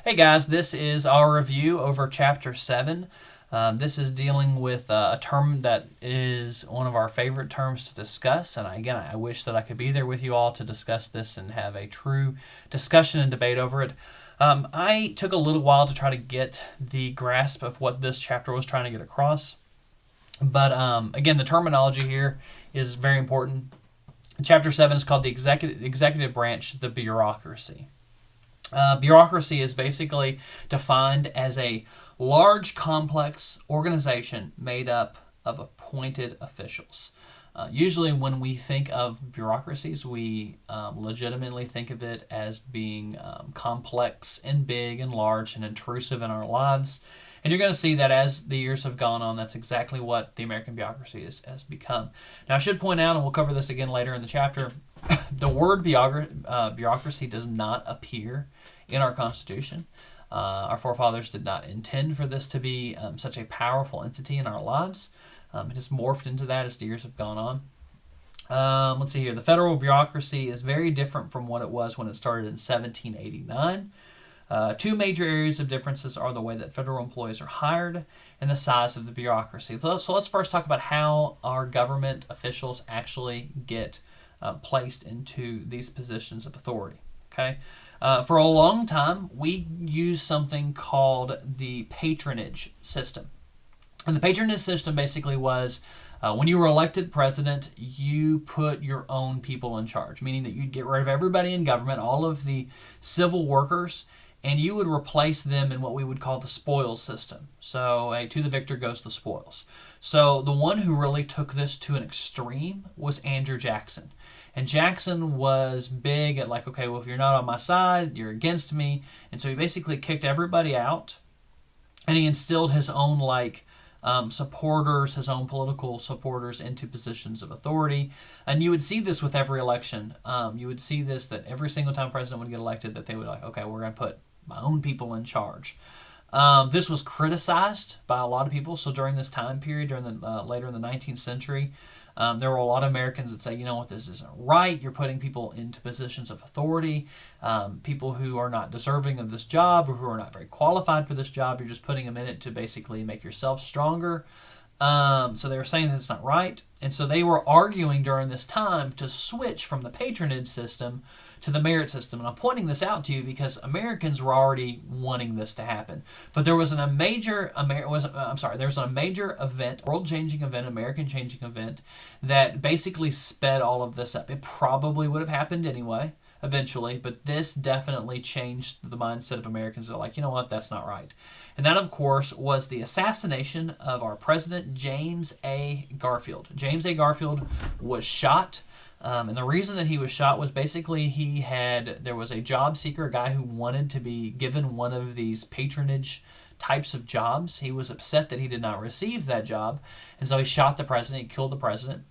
Hey guys, this is our review over Chapter 7. This is dealing with a term that is one of our favorite terms to discuss. And again, I wish that I could be there with you all to discuss this and have a true discussion and debate over it. I took a little while to try to get the grasp of what this chapter was trying to get across. But again, the terminology here is very important. Chapter 7 is called the executive branch, the bureaucracy. Bureaucracy is basically defined as a large, complex organization made up of appointed officials. Usually, when we think of bureaucracies, we legitimately think of it as being complex and big and large and intrusive in our lives. And you're going to see that as the years have gone on, that's exactly what the American bureaucracy has become. Now, I should point out, and we'll cover this again later in the chapter, the word bureaucracy does not appear in our Constitution. Our forefathers did not intend for this to be such a powerful entity in our lives. It has morphed into that as the years have gone on. Let's see here. The federal bureaucracy is very different from what it was when it started in 1789. Two major areas of differences are the way that federal employees are hired and the size of the bureaucracy. So let's first talk about how our government officials actually get placed into these positions of authority. Okay, for a long time, we used something called the patronage system. And the patronage system basically was when you were elected president, you put your own people in charge, meaning that you'd get rid of everybody in government, all of the civil workers, and you would replace them in what we would call the spoils system. So to the victor goes the spoils. So the one who really took this to an extreme was Andrew Jackson. And Jackson was big at like, okay, well, if you're not on my side, you're against me. And so he basically kicked everybody out, and he instilled his own supporters, his own political supporters into positions of authority. And you would see this with every election. You would see this that every single time president would get elected, that they would like, okay, we're going to put my own people in charge. This was criticized by a lot of people. So during this time period, later in the 19th century, there were a lot of Americans that say, you know what, this isn't right. You're putting people into positions of authority, people who are not deserving of this job or who are not very qualified for this job. You're just putting them in it to basically make yourself stronger. So they were saying that it's not right. And so they were arguing during this time to switch from the patronage system to the merit system. And I'm pointing this out to you because Americans were already wanting this to happen. But there was a major event, world-changing event, American-changing event that basically sped all of this up. It probably would have happened anyway, eventually, but this definitely changed the mindset of Americans. They're like, you know what, that's not right. And that, of course, was the assassination of our president, James A. Garfield. James A. Garfield was shot. And the reason that he was shot was basically there was a job seeker, a guy who wanted to be given one of these patronage types of jobs. He was upset that he did not receive that job, and so he shot the president, he killed the president.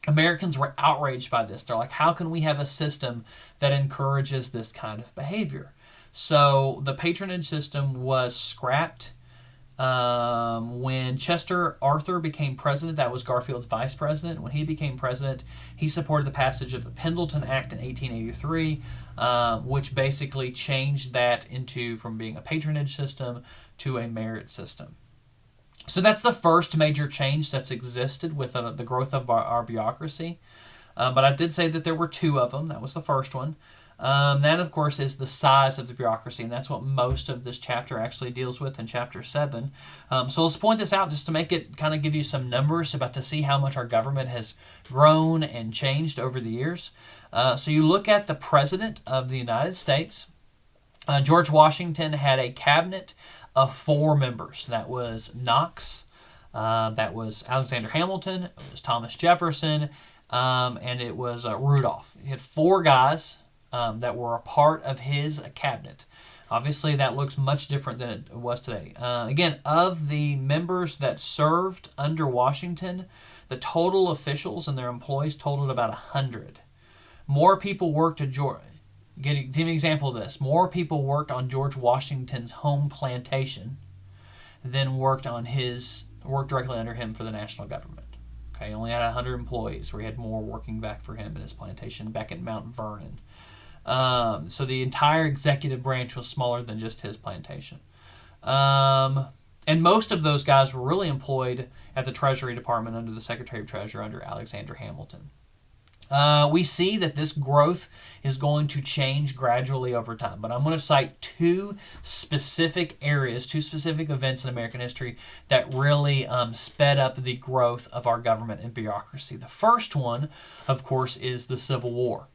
Americans were outraged by this. They're like, how can we have a system that encourages this kind of behavior? So the patronage system was scrapped. When Chester Arthur became president, that was Garfield's vice president. When he became president, he supported the passage of the Pendleton Act in 1883, which basically changed that from being a patronage system to a merit system. So that's the first major change that's existed with the growth of our bureaucracy. But I did say that there were two of them. That was the first one. That, of course, is the size of the bureaucracy, and that's what most of this chapter actually deals with in Chapter 7. So let's point this out just to make it kind of give you some numbers to see how much our government has grown and changed over the years. So you look at the President of the United States. George Washington had a cabinet of 4 members. That was Knox, that was Alexander Hamilton, it was Thomas Jefferson, and it was Rudolph. He had 4 guys that were a part of his cabinet. Obviously, that looks much different than it was today. Again, of the members that served under Washington, the total officials and their employees totaled about 100. More people worked at George. Give you an example of this. More people worked on George Washington's home plantation than worked directly under him for the national government. Okay, he only had 100 employees, where he had more working back for him in his plantation back in Mount Vernon. So the entire executive branch was smaller than just his plantation. And most of those guys were really employed at the Treasury Department under the Secretary of Treasury under Alexander Hamilton. We see that this growth is going to change gradually over time, but I'm going to cite two specific areas, two specific events in American history that really sped up the growth of our government and bureaucracy. The first one, of course, is the Civil War.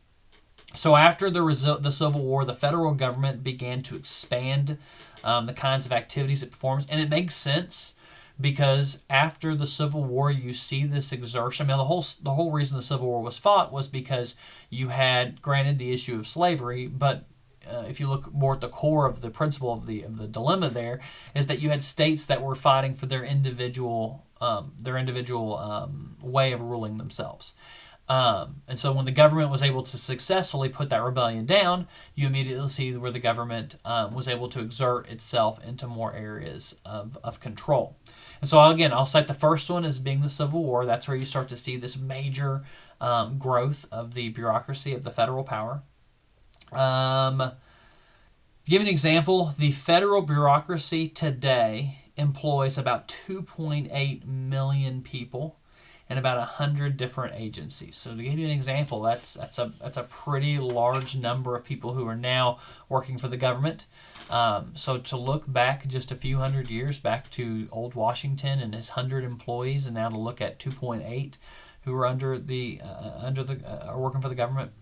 So after the Civil War, the federal government began to expand the kinds of activities it performs, and it makes sense because after the Civil War, you see this exertion. I mean, the whole reason the Civil War was fought was because you had, granted, the issue of slavery, but if you look more at the core of the principle of the dilemma, there is that you had states that were fighting for their individual way of ruling themselves. And so when the government was able to successfully put that rebellion down, you immediately see where the government was able to exert itself into more areas of control. And so again, I'll cite the first one as being the Civil War. That's where you start to see this major growth of the bureaucracy of the federal power. To give an example, the federal bureaucracy today employs about 2.8 million people and about 100 different agencies. So to give you an example, that's a pretty large number of people who are now working for the government. So to look back just a few hundred years back to old Washington and his 100 employees, and now to look at 2.8 who are working for the government,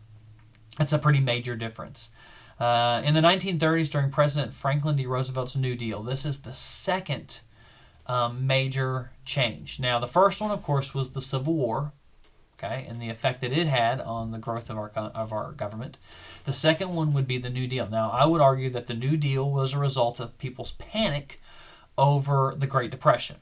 that's a pretty major difference. In the 1930s, during President Franklin D. Roosevelt's New Deal, this is the second major change. Now, the first one, of course, was the Civil War, okay, and the effect that it had on the growth of our government. The second one would be the New Deal. Now, I would argue that the New Deal was a result of people's panic over the Great Depression.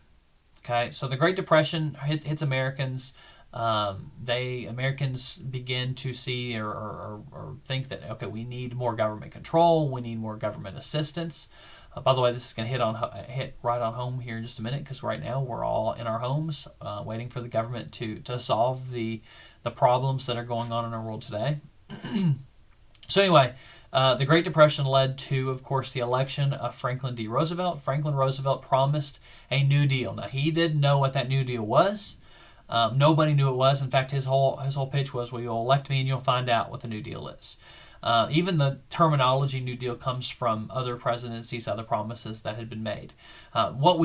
Okay, so the Great Depression hits Americans. Americans begin to see or think that, okay, we need more government control, we need more government assistance. By the way, this is going to hit right on home here in just a minute, because right now we're all in our homes waiting for the government to solve the problems that are going on in our world today. So anyway, the Great Depression led to, of course, the election of Franklin D. Roosevelt. Franklin Roosevelt promised a New Deal. Now, he didn't know what that New Deal was. Nobody knew it was. In fact, his whole pitch was, well, you'll elect me and you'll find out what the New Deal is. Even the terminology New Deal comes from other presidencies, other promises that had been made. What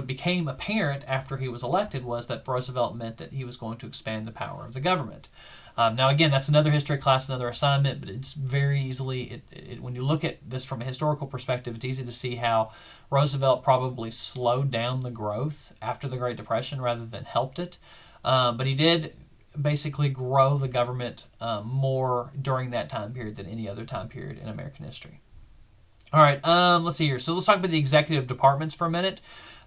became apparent after he was elected was that Roosevelt meant that he was going to expand the power of the government. Now, again, that's another history class, another assignment, but it's very easily, when you look at this from a historical perspective, it's easy to see how Roosevelt probably slowed down the growth after the Great Depression rather than helped it. But he did basically grow the government more during that time period than any other time period in American history. All right, let's see here. So let's talk about the executive departments for a minute.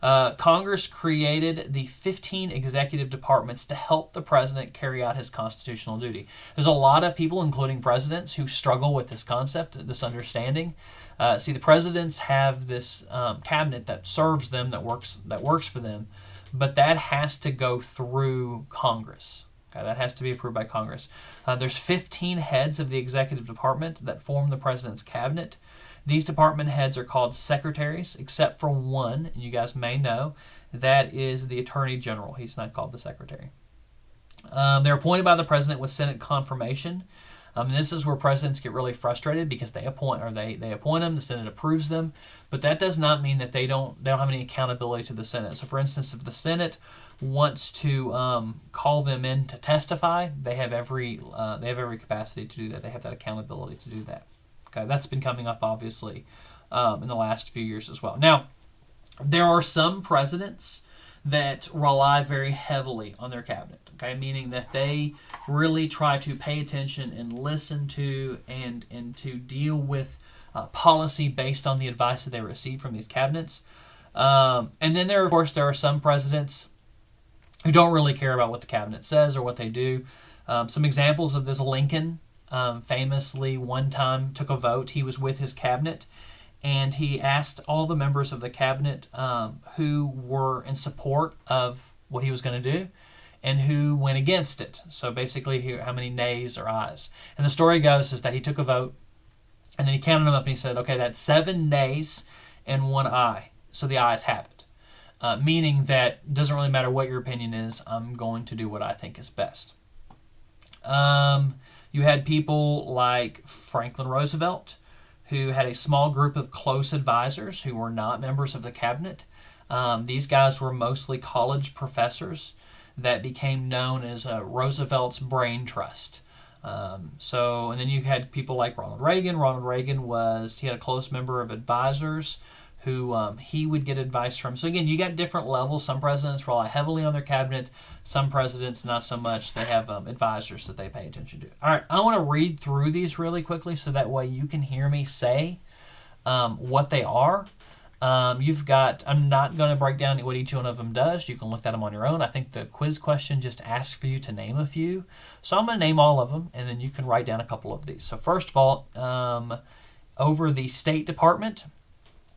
Congress created the 15 executive departments to help the president carry out his constitutional duty. There's a lot of people, including presidents, who struggle with this concept, this understanding. See, the presidents have this cabinet that serves them, that works for them, but that has to go through Congress. Okay, that has to be approved by Congress. There's 15 heads of the executive department that form the president's cabinet. These department heads are called secretaries, except for one, and you guys may know, that is the Attorney General. He's not called the secretary. They're appointed by the president with Senate confirmation. This is where presidents get really frustrated because they appoint them, the Senate approves them, but that does not mean that they don't have any accountability to the Senate. So, for instance, if the Senate wants to call them in to testify, they have every capacity to do that. They have that accountability to do that. Okay, that's been coming up, obviously, in the last few years as well. Now, there are some presidents that rely very heavily on their cabinet, okay, meaning that they really try to pay attention and listen to and to deal with policy based on the advice that they receive from these cabinets. And then there are some presidents who don't really care about what the cabinet says or what they do. Some examples of this: Lincoln famously one time took a vote. He was with his cabinet, and he asked all the members of the cabinet who were in support of what he was going to do, and who went against it. So basically, how many nays or ayes. And the story goes is that he took a vote, and then he counted them up, and he said, okay, that's 7 nays and 1 aye. So the ayes have it. Meaning that it doesn't really matter what your opinion is, I'm going to do what I think is best. You had people like Franklin Roosevelt, who had a small group of close advisors who were not members of the cabinet. These guys were mostly college professors that became known as Roosevelt's Brain Trust. And then you had people like Ronald Reagan. Ronald Reagan he had a close member of advisors who he would get advice from. So again, you got different levels. Some presidents rely heavily on their cabinet. Some presidents, not so much. They have advisors that they pay attention to. All right, I want to read through these really quickly so that way you can hear me say what they are. I'm not going to break down what each one of them does. You can look at them on your own. I think the quiz question just asks for you to name a few. So I'm going to name all of them, and then you can write down a couple of these. So first of all, over the State Department,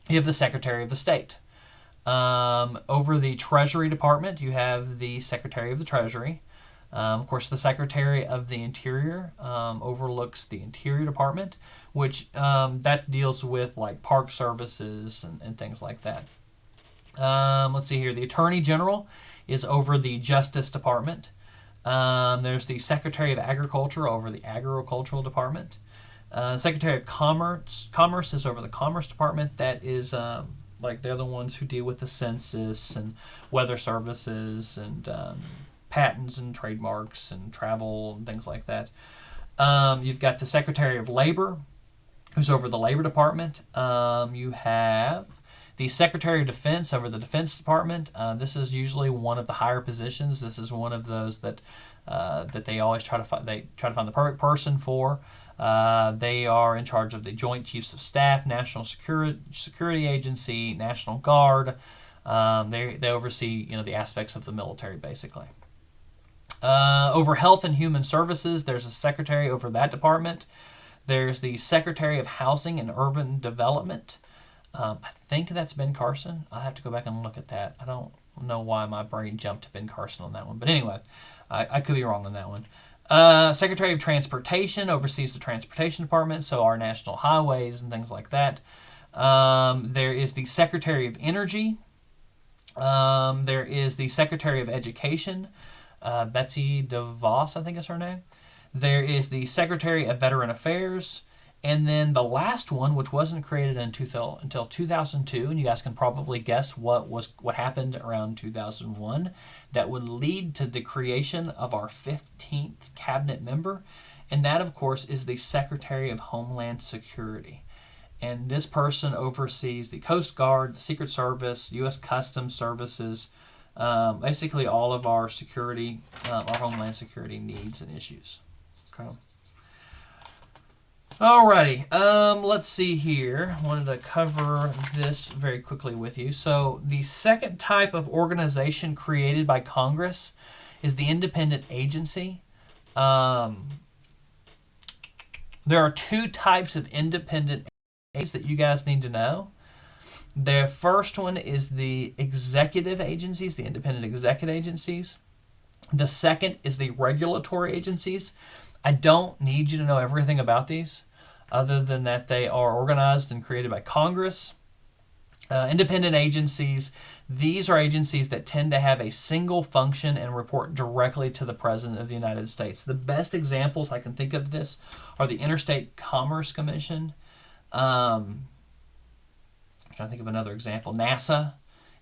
you have the Secretary of the State. Over the Treasury Department, you have the Secretary of the Treasury. Of course, the Secretary of the Interior overlooks the Interior Department, which that deals with like park services and things like that. Let's see here. The Attorney General is over the Justice Department. There's the Secretary of Agriculture over the Agricultural Department. Secretary of Commerce is over the Commerce Department. That is they're the ones who deal with the census and weather services and patents and trademarks and travel and things like that. You've got the Secretary of Labor, who's over the Labor Department. You have the Secretary of Defense over the Defense Department. This is usually one of the higher positions. This is one of those that they always try to find. They try to find the perfect person for. They are in charge of the Joint Chiefs of Staff, National Security Agency, National Guard. They oversee the aspects of the military basically. Over Health and Human Services, there's a secretary over that department. There's the Secretary of Housing and Urban Development. I think that's Ben Carson. I'll have to go back and look at that. I don't know why my brain jumped to Ben Carson on that one. But anyway, I could be wrong on that one. Secretary of Transportation oversees the Transportation Department, so our national highways and things like that. There is the Secretary of Energy. There is the Secretary of Education. Betsy DeVos, I think is her name. There is the Secretary of Veteran Affairs. And then the last one, which wasn't created until 2002, and you guys can probably guess what happened around 2001, that would lead to the creation of our 15th cabinet member. And that, of course, is the Secretary of Homeland Security. And this person oversees the Coast Guard, the Secret Service, U.S. Customs Services, basically all of our security, our Homeland Security needs and issues. Okay. Alrighty, let's see here. I wanted to cover this very quickly with you. So the second type of organization created by Congress is the independent agency. There are 2 types of independent agencies that you guys need to know. The first one is the executive agencies, the independent executive agencies. The second is the regulatory agencies. I don't need you to know everything about these, other than that they are organized and created by Congress. Independent agencies, these are agencies that tend to have a single function and report directly to the President of the United States. The best examples I can think of this are the Interstate Commerce Commission. I'm trying to think of another example. NASA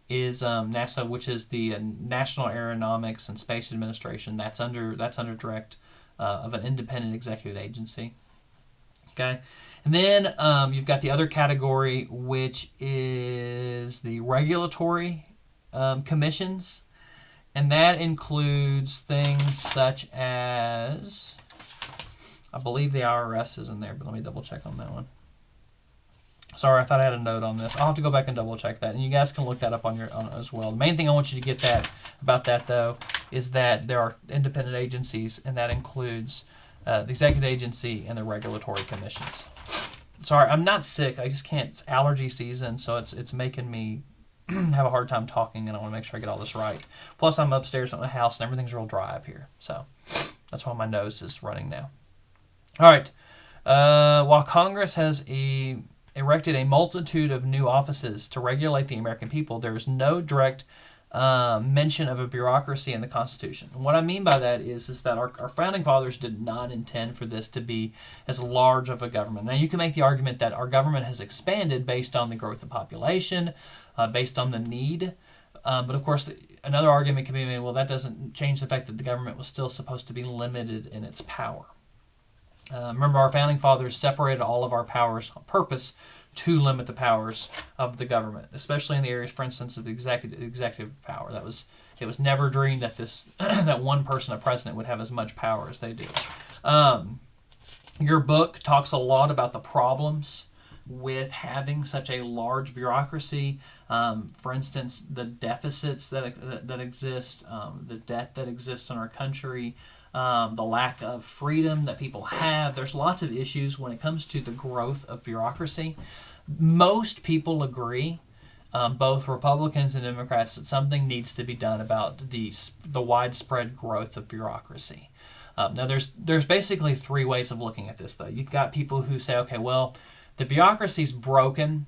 is NASA, which is the National Aeronautics and Space Administration. That's under direct of an independent executive agency. Okay, and then you've got the other category, which is the regulatory commissions, and that includes things such as, I believe the IRS is in there, but let me double check on that one. Sorry, I thought I had a note on this. I'll have to go back and double check that, and you guys can look that up on your own as well. The main thing I want you to get about that though is that there are independent agencies, and that includes the executive agency and the regulatory commissions. Sorry, I'm not sick. I just can't. It's allergy season, so it's making me have a hard time talking, and I want to make sure I get all this right. Plus, I'm upstairs in the house, and everything's real dry up here. So that's why my nose is running now. All right. While Congress has erected a multitude of new offices to regulate the American people, there is no direct mention of a bureaucracy in the Constitution. And what I mean by that is that our founding fathers did not intend for this to be as large of a government. Now, you can make the argument that our government has expanded based on the growth of population, based on the need. But of course, another argument can be made, well, that doesn't change the fact that the government was still supposed to be limited in its power. Remember, our founding fathers separated all of our powers on purpose to limit the powers of the government, especially in the areas, for instance, of the executive power. It was never dreamed that that one person, a president, would have as much power as they do. Your book talks a lot about the problems with having such a large bureaucracy. For instance, the deficits that exist, the debt that exists in our country, the lack of freedom that people have. There's lots of issues when it comes to the growth of bureaucracy. Most people agree, both Republicans and Democrats, that something needs to be done about the widespread growth of bureaucracy. Now, there's basically three ways of looking at this, though. You've got people who say, okay, well, the bureaucracy's broken,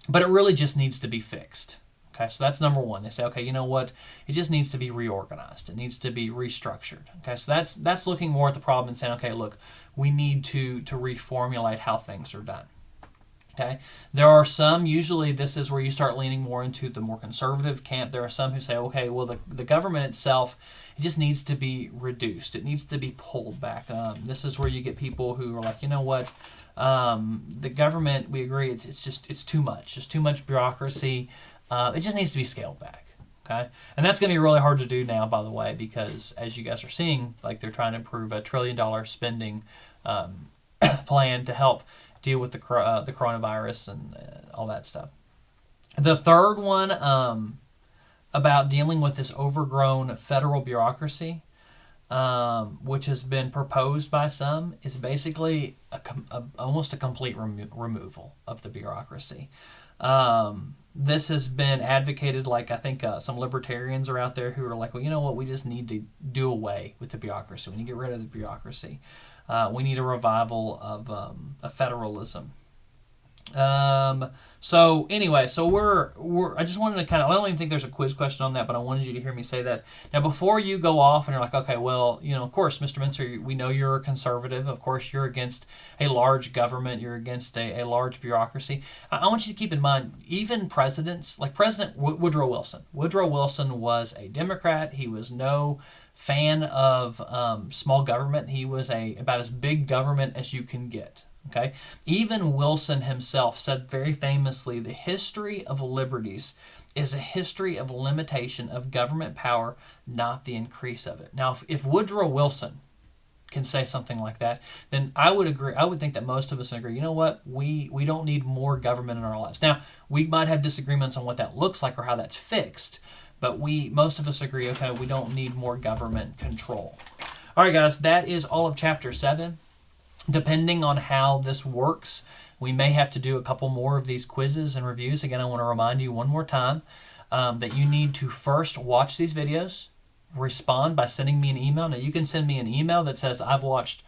but it really just needs to be fixed. Okay, so that's number one. They say, okay, you know what? It just needs to be reorganized. It needs to be restructured. Okay, so that's looking more at the problem and saying, okay, look, we need to reformulate how things are done. Okay, there are some, usually this is where you start leaning more into the more conservative camp. There are some who say, okay, well, the government itself, it just needs to be reduced. It needs to be pulled back. This is where you get people who are like, you know what? The government, we agree, it's too much. Just too much bureaucracy. It just needs to be scaled back. Okay, and that's going to be really hard to do now, by the way, because as you guys are seeing, like they're trying to approve $1 trillion spending plan to help deal with the coronavirus and all that stuff. The third one about dealing with this overgrown federal bureaucracy, which has been proposed by some, is basically almost a complete removal of the bureaucracy. This has been advocated, like I think some libertarians are out there who are like, well, you know what, we just need to do away with the bureaucracy. We need to get rid of the bureaucracy. We need a revival of federalism. So anyway, I just wanted to I don't even think there's a quiz question on that, but I wanted you to hear me say that. Now, before you go off and you're like, okay, well, you know, of course, Mr. Mincer, we know you're a conservative. Of course, you're against a large government. You're against a large bureaucracy. I want you to keep in mind, even presidents, like President Woodrow Wilson. Woodrow Wilson was a Democrat. He was no fan of small government. He was about as big government as you can get. Okay, even Wilson himself said very famously, the history of liberties is a history of limitation of government power, not the increase of it. Now, if Woodrow Wilson can say something like that, then I would agree. I would think that most of us agree, you know what, we don't need more government in our lives. Now, we might have disagreements on what that looks like or how that's fixed, but most of us agree, okay, we don't need more government control. All right, guys, that is all of Chapter 7. Depending on how this works, we may have to do a couple more of these quizzes and reviews. Again, I want to remind you one more time that you need to first watch these videos, respond by sending me an email. Now, you can send me an email that says, I've watched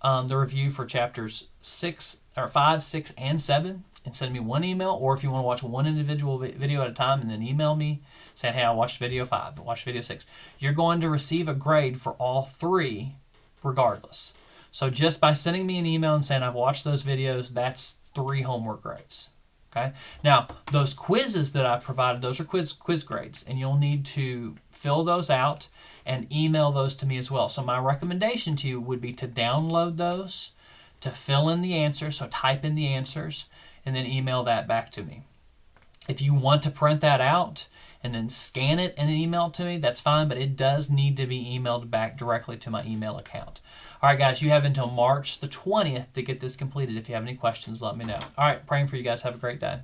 the review for chapters 5, 6, and 7, and send me one email. Or if you want to watch one individual video at a time and then email me saying, hey, I watched video 5, I watched video 6, you're going to receive a grade for all 3 regardless. So just by sending me an email and saying I've watched those videos, that's 3 homework grades. Okay. Now, those quizzes that I've provided, those are quiz grades, and you'll need to fill those out and email those to me as well. So my recommendation to you would be to download those, to fill in the answers, so type in the answers, and then email that back to me. If you want to print that out and then scan it and email it to me, that's fine, but it does need to be emailed back directly to my email account. All right, guys, you have until March the 20th to get this completed. If you have any questions, let me know. All right, praying for you guys. Have a great day.